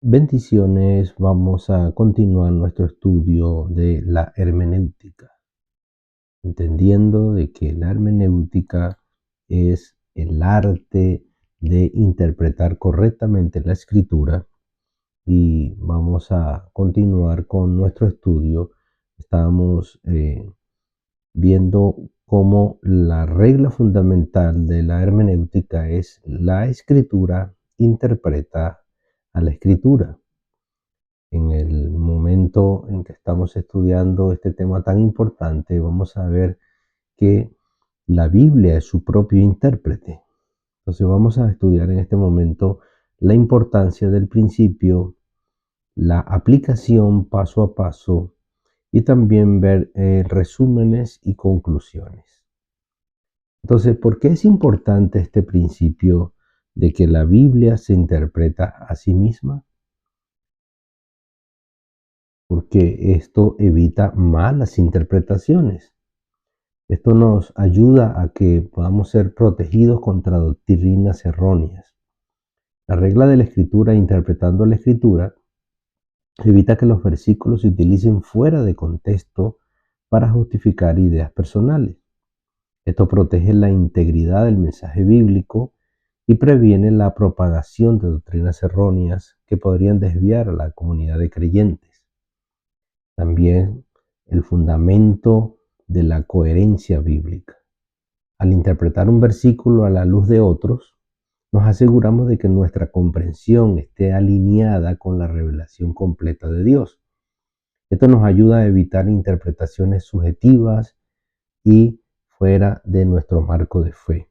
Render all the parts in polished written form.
Bendiciones, vamos a continuar nuestro estudio de la hermenéutica, entendiendo de que la hermenéutica es el arte de interpretar correctamente la escritura y vamos a continuar con nuestro estudio. Estamos viendo cómo la regla fundamental de la hermenéutica es la escritura interpreta a la escritura. En el momento en que estamos estudiando este tema tan importante, vamos a ver que la Biblia es su propio intérprete. Entonces vamos a estudiar en este momento la importancia del principio, la aplicación paso a paso y también ver resúmenes y conclusiones. Entonces, ¿por qué es importante este principio de que la Biblia se interpreta a sí misma? Porque esto evita malas interpretaciones. Esto nos ayuda a que podamos ser protegidos contra doctrinas erróneas. La regla de la escritura, interpretando la escritura, evita que los versículos se utilicen fuera de contexto para justificar ideas personales. Esto protege la integridad del mensaje bíblico y previene la propagación de doctrinas erróneas que podrían desviar a la comunidad de creyentes. También el fundamento de la coherencia bíblica. Al interpretar un versículo a la luz de otros, nos aseguramos de que nuestra comprensión esté alineada con la revelación completa de Dios. Esto nos ayuda a evitar interpretaciones subjetivas y fuera de nuestro marco de fe,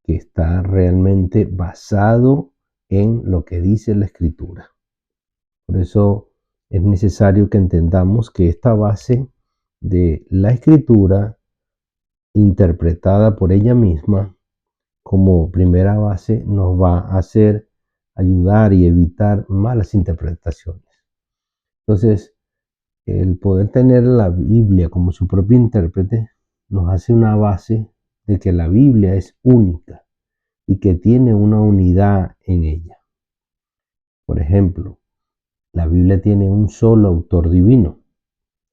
que está realmente basado en lo que dice la Escritura. Por eso es necesario que entendamos que esta base de la Escritura, interpretada por ella misma, como primera base, nos va a hacer ayudar y evitar malas interpretaciones. Entonces, el poder tener la Biblia como su propio intérprete nos hace una base de que la Biblia es única y que tiene una unidad en ella. Por ejemplo, la Biblia tiene un solo autor divino,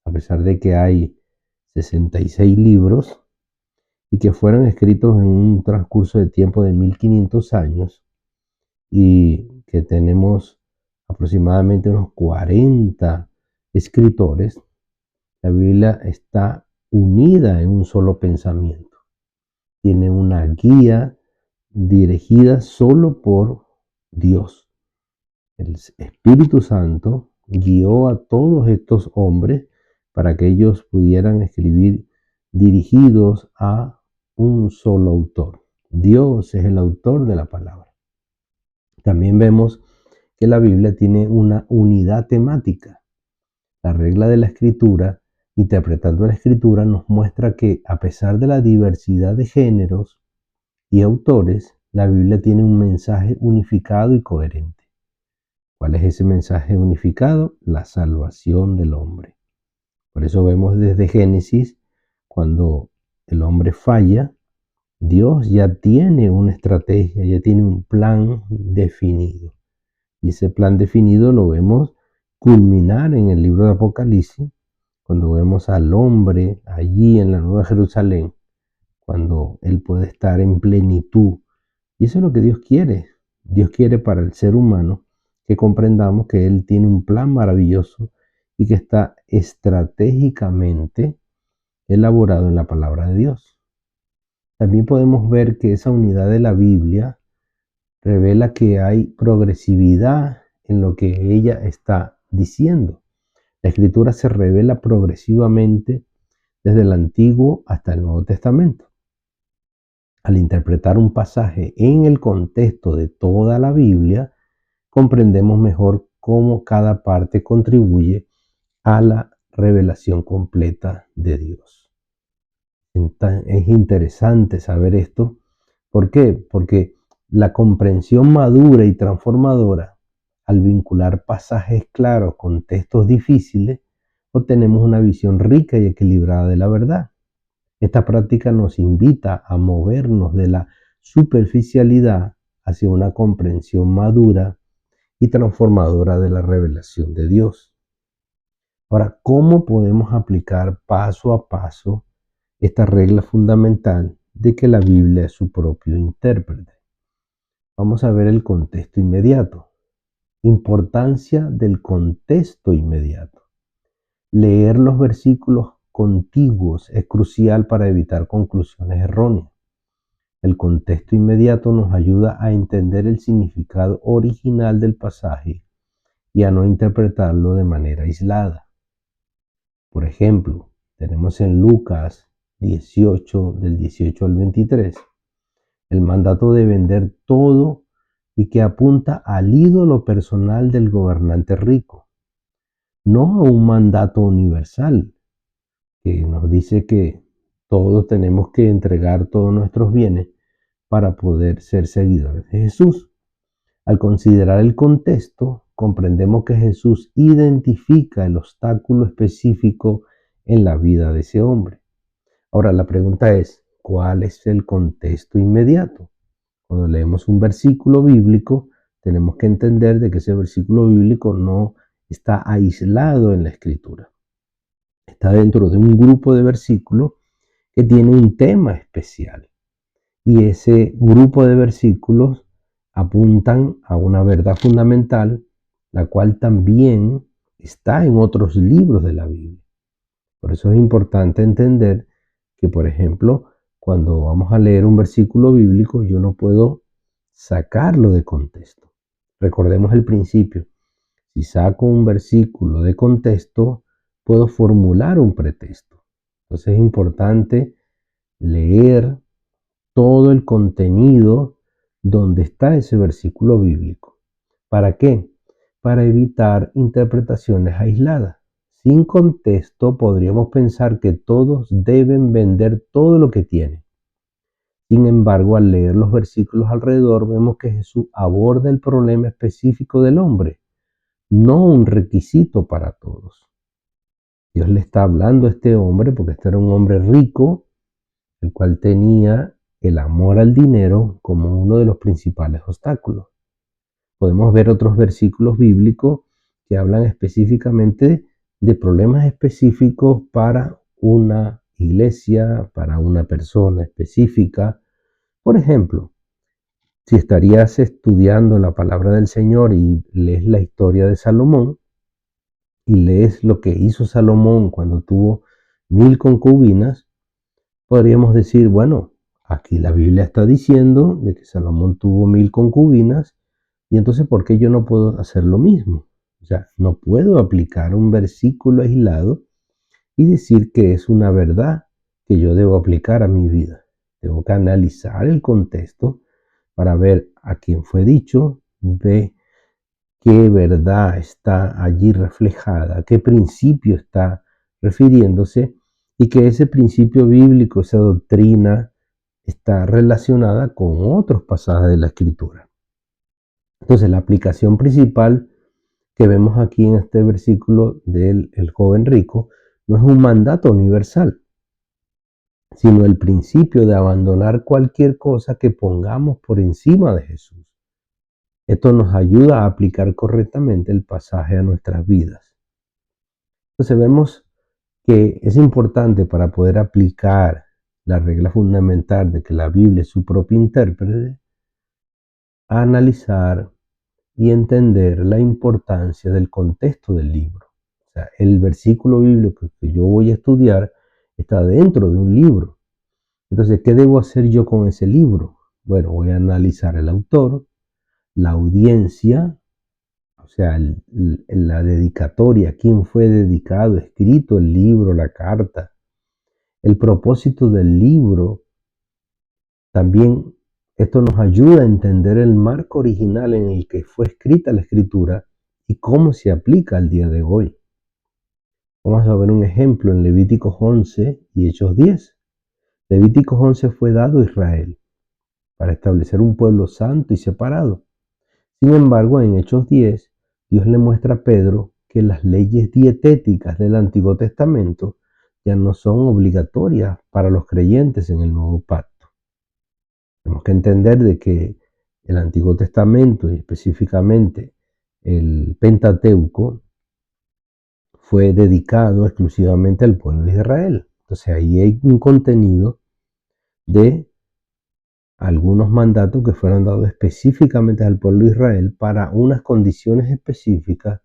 a pesar de que hay 66 libros y que fueron escritos en un transcurso de tiempo de 1500 años y que tenemos aproximadamente unos 40 escritores. La Biblia está unida en un solo pensamiento. Tiene una guía dirigida solo por Dios. El Espíritu Santo guió a todos estos hombres para que ellos pudieran escribir dirigidos a un solo autor. Dios es el autor de la palabra. También vemos que la Biblia tiene una unidad temática. La regla de la escritura, interpretando la escritura, nos muestra que a pesar de la diversidad de géneros y autores, la Biblia tiene un mensaje unificado y coherente. ¿Cuál es ese mensaje unificado? La salvación del hombre. Por eso vemos desde Génesis, cuando el hombre falla, Dios ya tiene una estrategia, ya tiene un plan definido. Y ese plan definido lo vemos culminar en el libro de Apocalipsis, cuando vemos al hombre allí en la Nueva Jerusalén, cuando él puede estar en plenitud. Y eso es lo que Dios quiere. Dios quiere para el ser humano que comprendamos que Él tiene un plan maravilloso y que está estratégicamente elaborado en la palabra de Dios. También podemos ver que esa unidad de la Biblia revela que hay progresividad en lo que ella está diciendo. La Escritura se revela progresivamente desde el Antiguo hasta el Nuevo Testamento. Al interpretar un pasaje en el contexto de toda la Biblia, comprendemos mejor cómo cada parte contribuye a la revelación completa de Dios. Es interesante saber esto. ¿Por qué? Porque la comprensión madura y transformadora, al vincular pasajes claros con textos difíciles, obtenemos una visión rica y equilibrada de la verdad. Esta práctica nos invita a movernos de la superficialidad hacia una comprensión madura y transformadora de la revelación de Dios. Ahora, ¿cómo podemos aplicar paso a paso esta regla fundamental de que la Biblia es su propio intérprete? Vamos a ver el contexto inmediato. Importancia del contexto inmediato. Leer los versículos contiguos es crucial para evitar conclusiones erróneas. El contexto inmediato nos ayuda a entender el significado original del pasaje y a no interpretarlo de manera aislada. Por ejemplo, tenemos en Lucas 18, del 18 al 23, el mandato de vender todo y que apunta al ídolo personal del gobernante rico, no a un mandato universal que nos dice que todos tenemos que entregar todos nuestros bienes para poder ser seguidores de Jesús. Al considerar el contexto, comprendemos que Jesús identifica el obstáculo específico en la vida de ese hombre. Ahora la pregunta es, ¿cuál es el contexto inmediato? Cuando leemos un versículo bíblico, tenemos que entender de que ese versículo bíblico no está aislado en la escritura. Está dentro de un grupo de versículos que tiene un tema especial. Y ese grupo de versículos apuntan a una verdad fundamental, la cual también está en otros libros de la Biblia. Por eso es importante entender que, por ejemplo, cuando vamos a leer un versículo bíblico, yo no puedo sacarlo de contexto. Recordemos el principio. Si saco un versículo de contexto, puedo formular un pretexto. Entonces es importante leer todo el contenido donde está ese versículo bíblico. ¿Para qué? Para evitar interpretaciones aisladas. Sin contexto podríamos pensar que todos deben vender todo lo que tienen. Sin embargo, al leer los versículos alrededor, vemos que Jesús aborda el problema específico del hombre, no un requisito para todos. Dios le está hablando a este hombre porque este era un hombre rico, el cual tenía el amor al dinero como uno de los principales obstáculos. Podemos ver otros versículos bíblicos que hablan específicamente de problemas específicos para una iglesia, para una persona específica. Por ejemplo, si estarías estudiando la palabra del Señor y lees la historia de Salomón y lees lo que hizo Salomón cuando tuvo 1000 concubinas, podríamos decir, bueno, aquí la Biblia está diciendo de que Salomón tuvo 1000 concubinas y entonces ¿por qué yo no puedo hacer lo mismo? O sea, no puedo aplicar un versículo aislado y decir que es una verdad que yo debo aplicar a mi vida. Tengo que analizar el contexto para ver a quién fue dicho, de qué verdad está allí reflejada, a qué principio está refiriéndose y que ese principio bíblico, esa doctrina, está relacionada con otros pasajes de la Escritura. Entonces, la aplicación principal que vemos aquí en este versículo del joven rico no es un mandato universal, sino el principio de abandonar cualquier cosa que pongamos por encima de Jesús. Esto nos ayuda a aplicar correctamente el pasaje a nuestras vidas. Entonces vemos que es importante para poder aplicar la regla fundamental de que la Biblia es su propio intérprete, analizar y entender la importancia del contexto del libro. O sea, el versículo bíblico que yo voy a estudiar está dentro de un libro. Entonces, ¿qué debo hacer yo con ese libro? Bueno, voy a analizar el autor, la audiencia, o sea, la dedicatoria, quién fue dedicado, escrito el libro, la carta, el propósito del libro. También esto nos ayuda a entender el marco original en el que fue escrita la escritura y cómo se aplica al día de hoy. Vamos a ver un ejemplo en Levíticos 11 y Hechos 10. Levíticos 11 fue dado a Israel para establecer un pueblo santo y separado. Sin embargo, en Hechos 10, Dios le muestra a Pedro que las leyes dietéticas del Antiguo Testamento ya no son obligatorias para los creyentes en el Nuevo Pacto. Tenemos que entender de que el Antiguo Testamento y específicamente el Pentateuco fue dedicado exclusivamente al pueblo de Israel. Entonces ahí hay un contenido de algunos mandatos que fueron dados específicamente al pueblo de Israel para unas condiciones específicas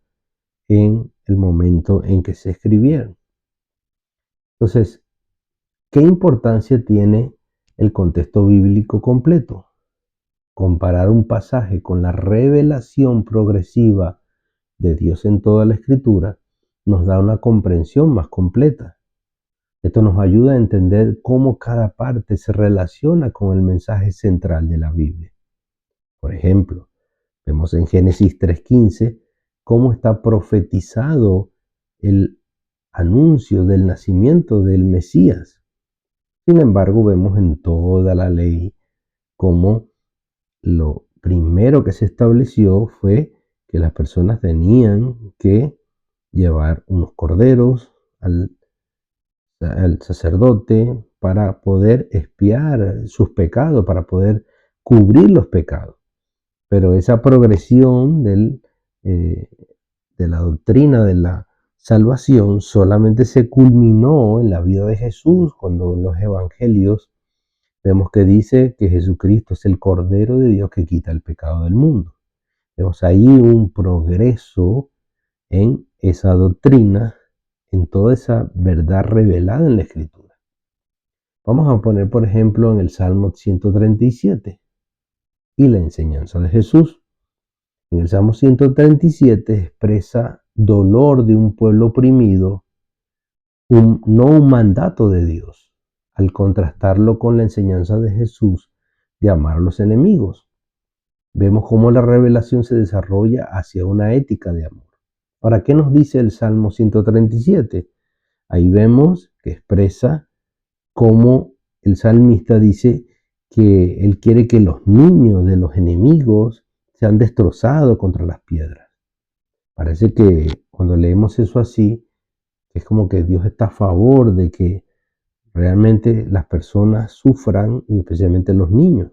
en el momento en que se escribieron. Entonces, ¿qué importancia tiene el contexto bíblico completo? Comparar un pasaje con la revelación progresiva de Dios en toda la Escritura nos da una comprensión más completa. Esto nos ayuda a entender cómo cada parte se relaciona con el mensaje central de la Biblia. Por ejemplo, vemos en Génesis 3:15 cómo está profetizado el anuncio del nacimiento del Mesías. Sin embargo, vemos en toda la ley cómo lo primero que se estableció fue que las personas tenían que llevar unos corderos al sacerdote para poder expiar sus pecados, para poder cubrir los pecados. Pero esa progresión de la doctrina de la salvación solamente se culminó en la vida de Jesús, cuando en los evangelios vemos que dice que Jesucristo es el Cordero de Dios que quita el pecado del mundo. Vemos ahí un progreso en esa doctrina, en toda esa verdad revelada en la Escritura. Vamos a poner, por ejemplo, en el Salmo 137 y la enseñanza de Jesús. En el Salmo 137 expresa dolor de un pueblo oprimido, no un mandato de Dios, al contrastarlo con la enseñanza de Jesús de amar a los enemigos. Vemos cómo la revelación se desarrolla hacia una ética de amor. Ahora, ¿qué nos dice el Salmo 137? Ahí vemos que expresa cómo el salmista dice que él quiere que los niños de los enemigos sean destrozados contra las piedras. Parece que cuando leemos eso así, es como que Dios está a favor de que realmente las personas sufran, y especialmente los niños.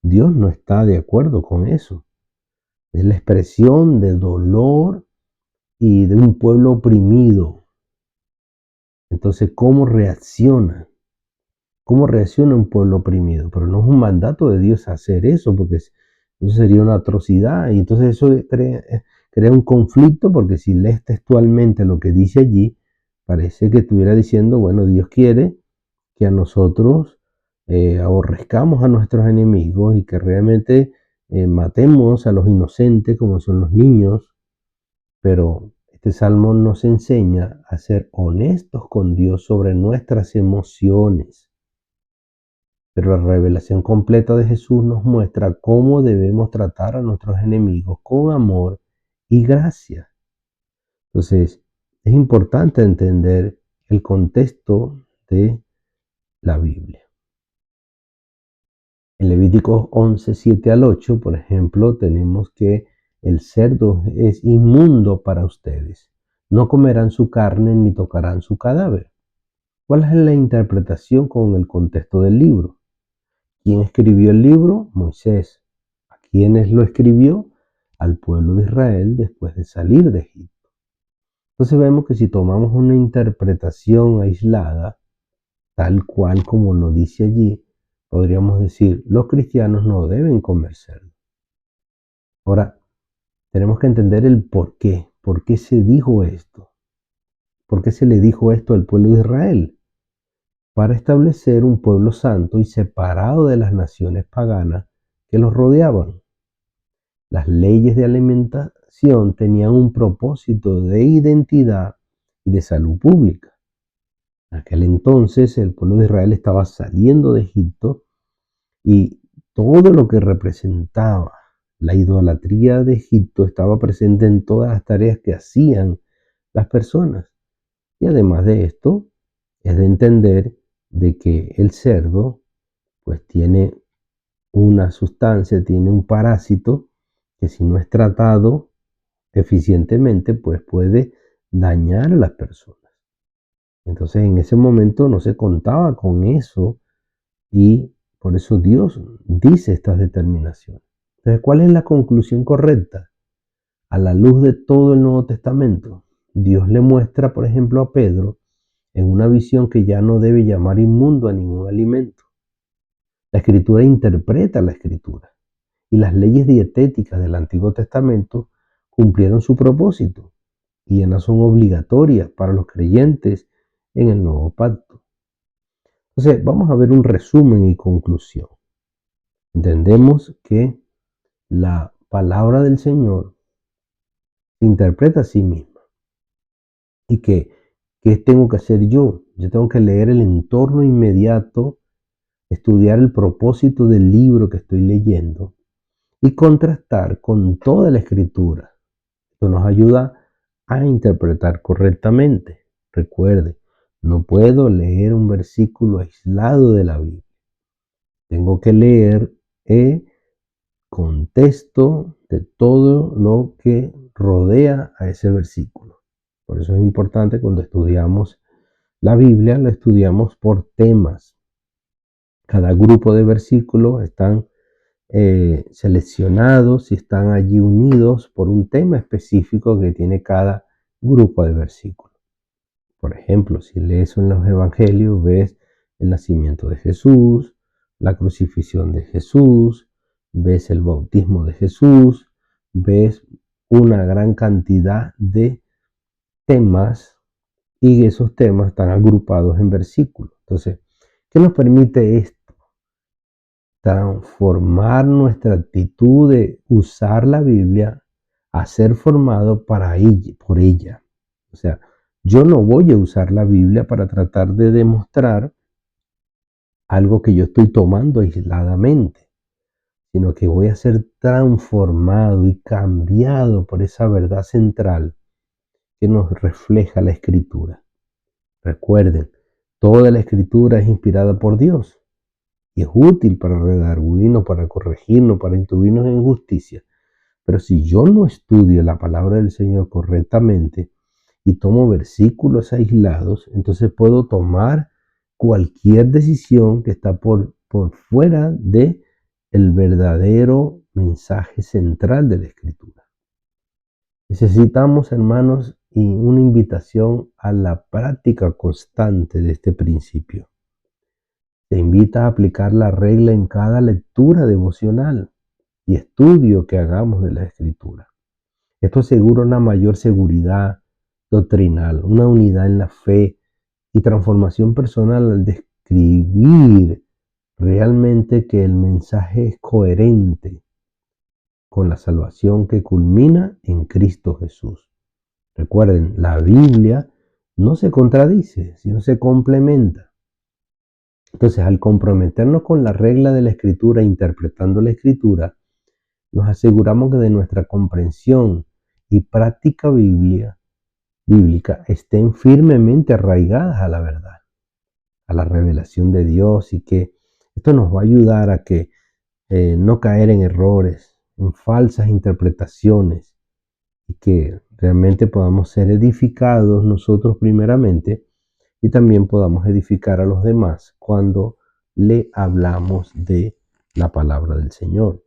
Dios no está de acuerdo con eso. Es la expresión de dolor y de un pueblo oprimido. Entonces, ¿cómo reacciona? ¿Cómo reacciona un pueblo oprimido? Pero no es un mandato de Dios hacer eso, porque eso sería una atrocidad. Y entonces eso crea un conflicto, porque si lees textualmente lo que dice allí, parece que estuviera diciendo, bueno, Dios quiere que a nosotros aborrezcamos a nuestros enemigos y que realmente matemos a los inocentes como son los niños. Pero este salmo nos enseña a ser honestos con Dios sobre nuestras emociones. Pero la revelación completa de Jesús nos muestra cómo debemos tratar a nuestros enemigos con amor y gracia. Entonces, es importante entender el contexto de la Biblia. En Levíticos 11, 7 al 8, por ejemplo, tenemos que el cerdo es inmundo para ustedes. No comerán su carne ni tocarán su cadáver. ¿Cuál es la interpretación con el contexto del libro? ¿Quién escribió el libro? Moisés. ¿A quiénes lo escribió? Al pueblo de Israel después de salir de Egipto. Entonces vemos que si tomamos una interpretación aislada, tal cual como lo dice allí, podríamos decir, los cristianos no deben comer cerdo. Ahora, tenemos que entender el por qué. ¿Por qué se dijo esto? ¿Por qué se le dijo esto al pueblo de Israel? Para establecer un pueblo santo y separado de las naciones paganas que los rodeaban. Las leyes de alimentación tenían un propósito de identidad y de salud pública. En aquel entonces el pueblo de Israel estaba saliendo de Egipto y todo lo que representaba la idolatría de Egipto estaba presente en todas las tareas que hacían las personas. Y además de esto, es de entender de que el cerdo pues tiene una sustancia, tiene un parásito que si no es tratado eficientemente pues puede dañar a las personas. Entonces en ese momento no se contaba con eso y por eso Dios dice estas determinaciones. Entonces, ¿cuál es la conclusión correcta? a la luz de todo el Nuevo Testamento, Dios le muestra, por ejemplo, a Pedro en una visión que ya no debe llamar inmundo a ningún alimento. La Escritura interpreta la Escritura y las leyes dietéticas del Antiguo Testamento cumplieron su propósito y ya no son obligatorias para los creyentes en el Nuevo Pacto. Entonces, vamos a ver un resumen y conclusión. Entendemos que la palabra del Señor se interpreta a sí misma y que ¿qué tengo que hacer yo? Yo tengo que leer el entorno inmediato, estudiar el propósito del libro que estoy leyendo y contrastar con toda la Escritura. Esto nos ayuda a interpretar correctamente. Recuerde, no puedo leer un versículo aislado de la Biblia. Tengo que leer el contexto de todo lo que rodea a ese versículo. Por eso es importante cuando estudiamos la Biblia, la estudiamos por temas. Cada grupo de versículos están seleccionados y están allí unidos por un tema específico que tiene cada grupo de versículos. Por ejemplo, si lees en los evangelios, ves el nacimiento de Jesús, la crucifixión de Jesús, ves el bautismo de Jesús, ves una gran cantidad de temas y esos temas están agrupados en versículos. Entonces, ¿qué nos permite esto? Transformar nuestra actitud de usar la Biblia a ser formado por ella. O sea, yo no voy a usar la Biblia para tratar de demostrar algo que yo estoy tomando aisladamente, sino que voy a ser transformado y cambiado por esa verdad central que nos refleja la Escritura. Recuerden, toda la Escritura es inspirada por Dios y es útil para redarguirnos, para corregirnos, para instruirnos en justicia. Pero si yo no estudio la palabra del Señor correctamente y tomo versículos aislados, entonces puedo tomar cualquier decisión que está por fuera de el verdadero mensaje central de la Escritura. Necesitamos, hermanos, y una invitación a la práctica constante de este principio. Te invita a aplicar la regla en cada lectura devocional y estudio que hagamos de la Escritura. Esto asegura una mayor seguridad doctrinal, una unidad en la fe y transformación personal al describir realmente que el mensaje es coherente con la salvación que culmina en Cristo Jesús. Recuerden, la Biblia no se contradice, sino se complementa. Entonces, al comprometernos con la regla de la Escritura, interpretando la Escritura, nos aseguramos que de nuestra comprensión y práctica bíblica estén firmemente arraigadas a la verdad, a la revelación de Dios, y que esto nos va a ayudar a que no caer en errores, en falsas interpretaciones, y que realmente podamos ser edificados nosotros primeramente y también podamos edificar a los demás cuando le hablamos de la palabra del Señor.